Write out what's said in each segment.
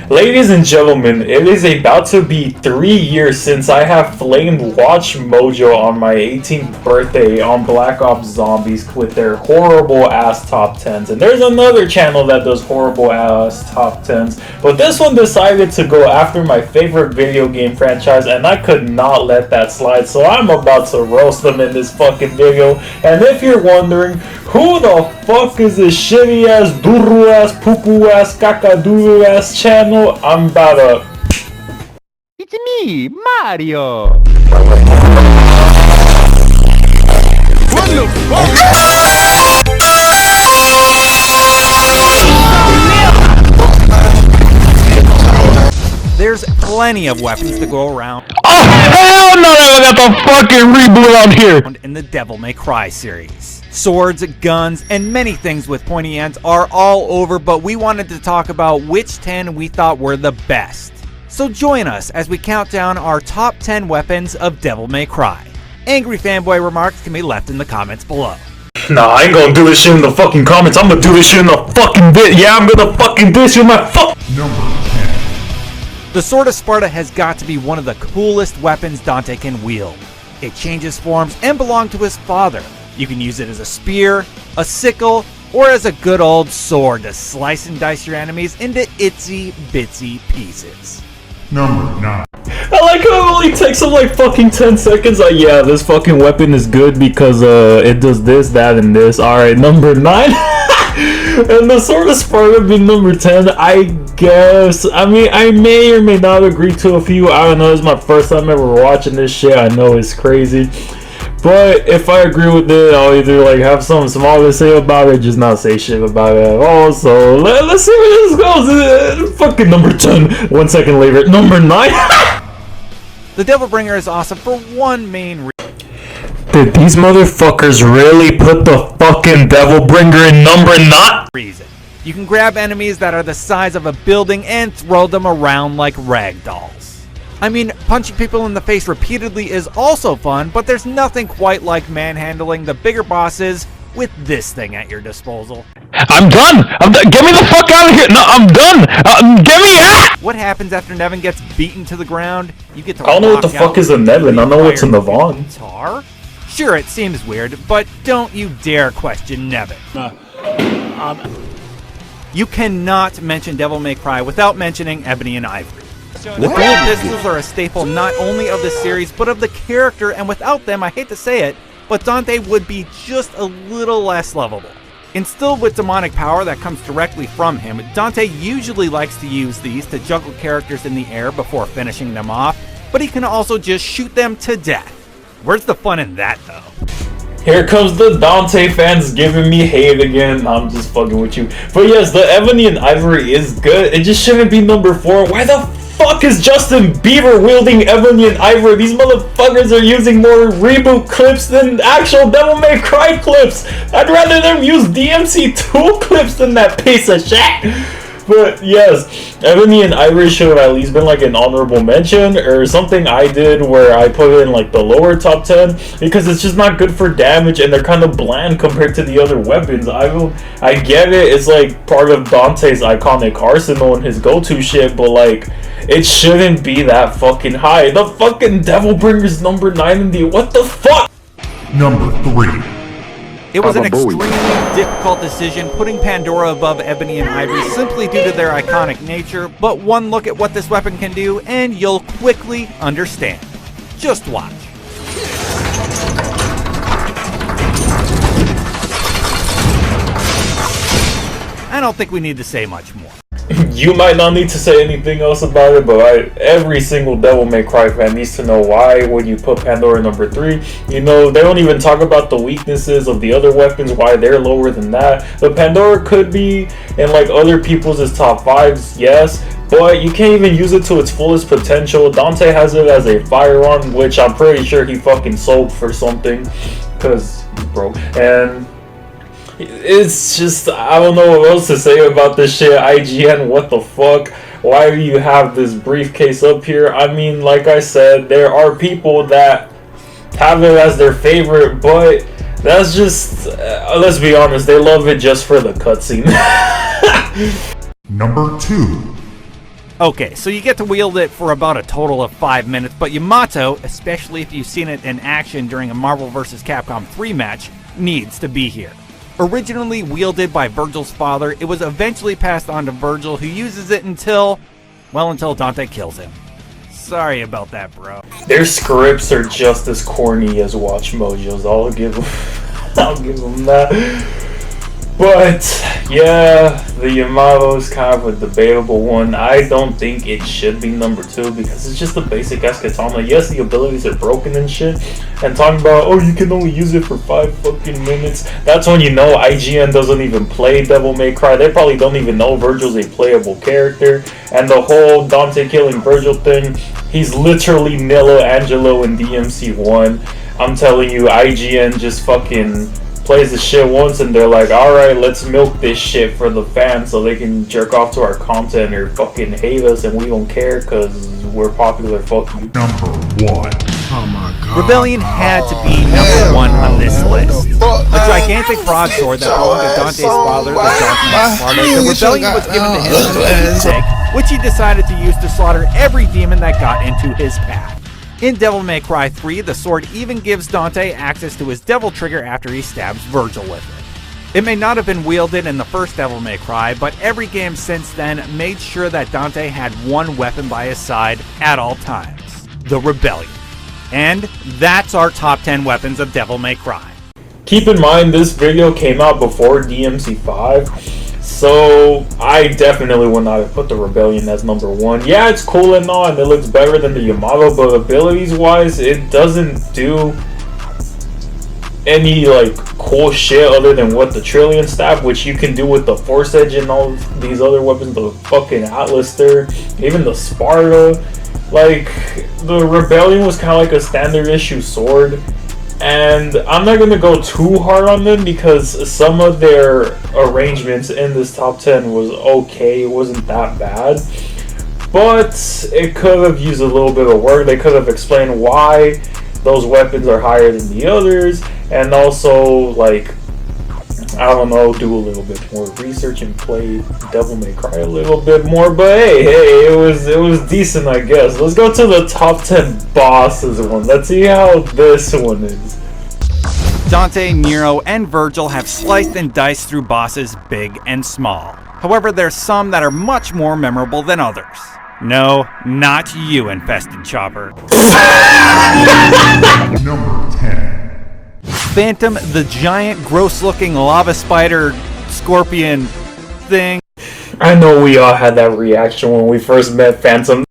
Ladies and gentlemen, it is about to be 3 years since I have flamed Watch Mojo on my 18th birthday on Black Ops Zombies with their horrible ass top 10s. And there's another channel that does horrible ass top 10s, but this one decided to go after my favorite video game franchise, and I could not let that slide, so I'm about to roast them in this fucking video. And if you're wondering, who the fuck is this shitty ass, duru ass, poo poo ass, kakaduru ass channel? I'm about to... It's me, Mario! What the fuck? There's plenty of weapons to go around. Oh hell no! I got the fucking reboot on here! In the Devil May Cry series. Swords, guns, and many things with pointy ends are all over, but we wanted to talk about which 10 we thought were the best. So join us as we count down our top 10 weapons of Devil May Cry. Angry fanboy remarks can be left in the comments below. Nah, I ain't gonna do this shit in the fucking comments. I'm gonna do this shit in the fucking bit. Yeah, I'm gonna fucking dish with my fuck. Number 10. The Sword of Sparta has got to be one of the coolest weapons Dante can wield. It changes forms and belonged to his father. You can use it as a spear, a sickle, or as a good old sword to slice and dice your enemies into itsy bitsy pieces. Number 9. I like how it only takes them like fucking 10 seconds. Like, yeah, this fucking weapon is good because it does this, that, and this. Alright, number 9. And the Sword of Sparta being number 10, I guess. I mean, I may or may not agree to a few. I don't know, it's my first time ever watching this shit. I know it's crazy. But if I agree with it, I'll either like have something small to say about it, just not say shit about it at all. So let's see where this goes. Fucking number 10. 1 second later, number 9. The Devil Bringer is awesome for one main reason. Did these motherfuckers really put the fucking Devil Bringer in number 9? You can grab enemies that are the size of a building and throw them around like rag dolls. I mean, punching people in the face repeatedly is also fun, but there's nothing quite like manhandling the bigger bosses with this thing at your disposal. I'm done! Get me the fuck out of here! No, I'm done! Get me out! What happens after Nevin gets beaten to the ground? You get to I don't know what the fuck is a Nevin. I know what's a Navon. Guitar? Sure, it seems weird, but don't you dare question Nevin. You cannot mention Devil May Cry without mentioning Ebony and Ivory. The dual pistols are a staple not only of the series, but of the character, and without them, I hate to say it, but Dante would be just a little less lovable. Instilled with demonic power that comes directly from him, Dante usually likes to use these to juggle characters in the air before finishing them off, but he can also just shoot them to death. Where's the fun in that, though? Here comes the Dante fans giving me hate again. I'm just fucking with you. But yes, the Ebony and Ivory is good. It just shouldn't be number 4. Why the fuck is Justin Bieber wielding Ebony and Ivory? These motherfuckers are using more reboot clips than actual Devil May Cry clips. I'd rather them use DMC2 clips than that piece of shit. But yes, Ebony and Ivory should have at least been like an honorable mention or something I did where I put it in like the lower top 10 because it's just not good for damage and they're kind of bland compared to the other weapons. I get it, it's like part of Dante's iconic arsenal and his go-to shit, but like it shouldn't be that fucking high. The fucking Devil Bringer's number 9 in the what the fuck? Number 3. It was an extremely difficult decision putting Pandora above Ebony and Ivory simply due to their iconic nature, but one look at what this weapon can do and you'll quickly understand. Just watch. I don't think we need to say much more. You might not need to say anything else about it, but every single Devil May Cry fan needs to know why would you put Pandora number 3. You know, they don't even talk about the weaknesses of the other weapons, why they're lower than that. The Pandora could be in like other people's top 5s, yes, but you can't even use it to its fullest potential. Dante has it as a firearm, which I'm pretty sure he fucking sold for something, because he's broke. And it's just, I don't know what else to say about this shit. IGN, what the fuck? Why do you have this briefcase up here? I mean, like I said, there are people that have it as their favorite, but that's just, let's be honest, they love it just for the cutscene. Number 2. Okay, so you get to wield it for about a total of 5 minutes, but Yamato, especially if you've seen it in action during a Marvel vs. Capcom 3 match, needs to be here. Originally wielded by Virgil's father, it was eventually passed on to Virgil, who uses it until Dante kills him. Sorry about that, bro. Their scripts are just as corny as Watch Mojo's. I'll give them that. But yeah, the Yamato is kind of a debatable one. I don't think it should be number 2 because it's just a basic ass katana. Yes, the abilities are broken and shit. And talking about, oh, you can only use it for 5 fucking minutes. That's when you know IGN doesn't even play Devil May Cry. They probably don't even know Virgil's a playable character. And the whole Dante killing Virgil thing, he's literally Nilo Angelo in DMC1. I'm telling you, IGN just fucking plays the shit once and they're like, alright, let's milk this shit for the fans so they can jerk off to our content or fucking hate us and we don't care because we're popular. Fuck you. Number 1. Oh my god. Rebellion had to be number 1 on this list. A gigantic broadsword that belonged to Dante's father, the Dark Knight Sparta. The Rebellion was given to him when he was sick, which he decided to use to slaughter every demon that got into his path. In Devil May Cry 3, the sword even gives Dante access to his Devil Trigger after he stabs Virgil with it. It may not have been wielded in the first Devil May Cry, but every game since then made sure that Dante had one weapon by his side at all times: the Rebellion. And that's our top 10 weapons of Devil May Cry. Keep in mind, this video came out before DMC5. So, I definitely would not have put the Rebellion as number 1. Yeah, it's cool and all, and it looks better than the Yamato, but abilities-wise, it doesn't do any, like, cool shit other than what the Trillion Staff, which you can do with the Force Edge and all these other weapons, the fucking Atlas there, even the Sparta. Like, the Rebellion was kind of like a standard issue sword. And I'm not going to go too hard on them because some of their arrangements in this top 10 was okay. It wasn't that bad. But it could have used a little bit of work. They could have explained why those weapons are higher than the others. And also, like, I don't know, do a little bit more research and play Devil May Cry a little bit more. But hey, it was decent, I guess. Let's go to the top 10 bosses one. Let's see how this one is. Dante, Nero, and Virgil have sliced and diced through bosses big and small. However, there's some that are much more memorable than others. No, not you, Infested Chopper. Number 10. Phantom, the giant, gross-looking lava spider scorpion thing. I know we all had that reaction when we first met Phantom.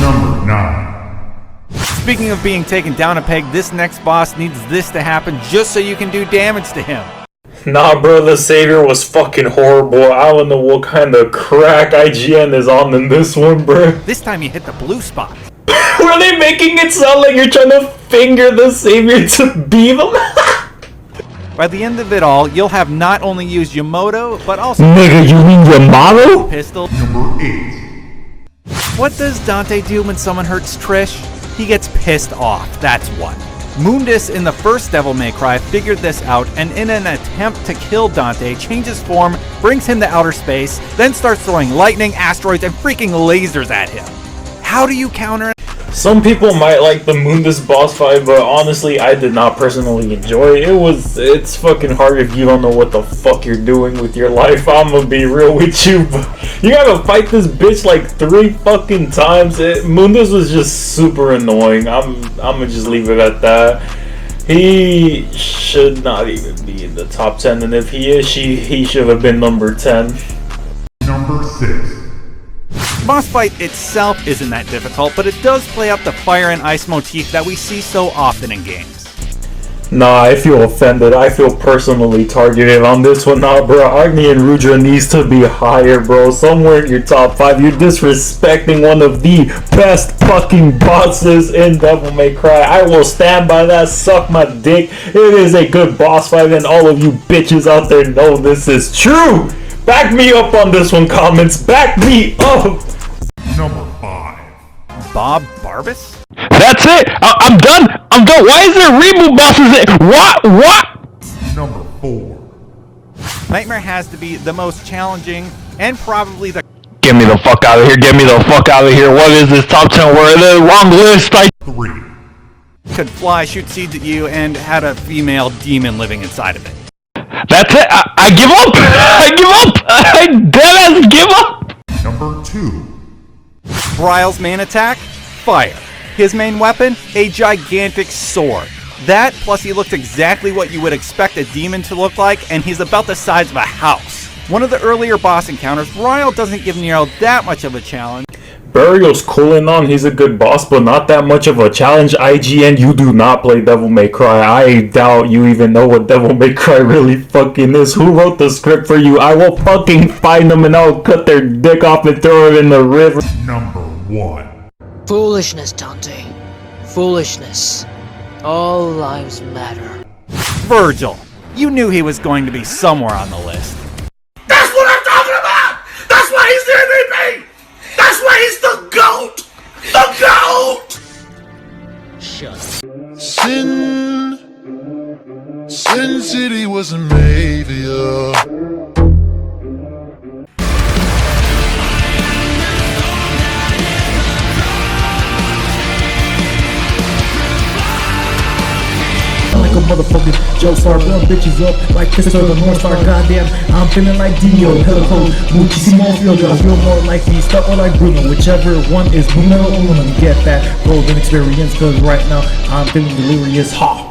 Number 9. Speaking of being taken down a peg, this next boss needs this to happen just so you can do damage to him. Nah, bro, the Savior was fucking horrible. I don't know what kind of crack IGN is on in this one, bro. This time you hit the blue spot. Were they making it sound like you're trying to finger the Savior to beat him? By the end of it all, you'll have not only used Yamato, but also Nigga, you mean Yamato? pistol. Number 8. What does Dante do when someone hurts Trish? He gets pissed off, that's what. Mundus in the first Devil May Cry figured this out, and in an attempt to kill Dante, changes form, brings him to outer space, then starts throwing lightning, asteroids, and freaking lasers at him. How do you counter it? Some people might like the Mundus boss fight, but honestly, I did not personally enjoy it. It's fucking hard if you don't know what the fuck you're doing with your life. I'm gonna be real with you, but you gotta fight this bitch like 3 fucking times. Mundus was just super annoying. I'm gonna just leave it at that. He should not even be in the top 10, and if he is, he should have been number 10. Number 6. Boss fight itself isn't that difficult, but it does play up the fire and ice motif that we see so often in games. Nah, I feel offended. I feel personally targeted on this one. Nah, bro, Agni and Rudra needs to be higher, bro. Somewhere in your top 5. You're disrespecting one of the best fucking bosses in Devil May Cry. I will stand by that. Suck my dick. It is a good boss fight, and all of you bitches out there know this is true. Back me up on this one, comments. Back me up. Number 5. Bob Barbas? That's it. I'm done. I'm done. Why is there reboot bosses? What? Number 4. Nightmare has to be the most challenging and probably the Get me the fuck out of here. Get me the fuck out of here. What is this top 10? We're in the wrong list. 3, Could fly, shoot seeds at you, and had a female demon living inside of it. That's it. I give up. I give up. I deadass give up. number 2, Bryle's main attack? Fire. His main weapon? A gigantic sword. That, plus he looks exactly what you would expect a demon to look like, and he's about the size of a house. One of the earlier boss encounters, Bryle doesn't give Nero that much of a challenge. Burial's cool and on, he's a good boss, but not that much of a challenge. IGN, you do not play Devil May Cry. I doubt you even know what Devil May Cry really fucking is. Who wrote the script for you? I will fucking find them and I'll cut their dick off and throw it in the river. number 1, Foolishness, Dante. Foolishness. All lives matter. Virgil. You knew he was going to be somewhere on the list. That's what I'm talking about! That's why he's the MVP! That's why he's the GOAT! The GOAT! Sin City was a mavia. Like a motherfucking Joestar, blow bitches up like this or the North Star. Goddamn, I'm feeling like Dio, Helico, Muchísimo Field. I feel more like me, stuck or like Bruno, whichever one is Bruno. Let me get that golden experience, cause right now I'm feeling delirious. Ha!